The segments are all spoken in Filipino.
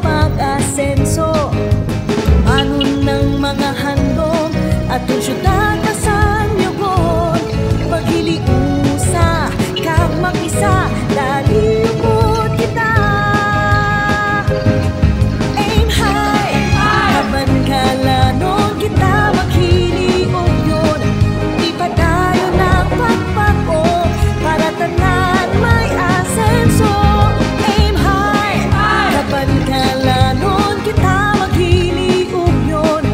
pag-asenso. Ano ng mga handog at yung syudad kasan yugon. Paghiliusa kang mag-isa, lalipod kita. Aim high, kaban kalanon kita maghiliog yun. Ipadayon ang pagpako para tanan may asenso. Aim high, kaban kalanon kita maghiliog yun.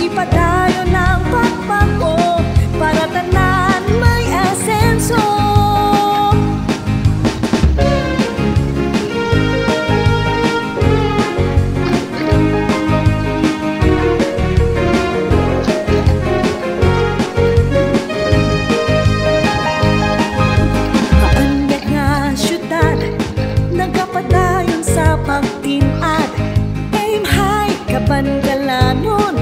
Ipadayon ang pagpako para tanan may asenso. Kaandag nga syudad, nagapadayon sa pagtinad. Aim high, kaban kalanon,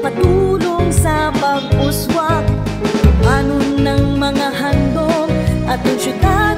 patulong sa pag-uswag. Ano ng mga handog at yung syudad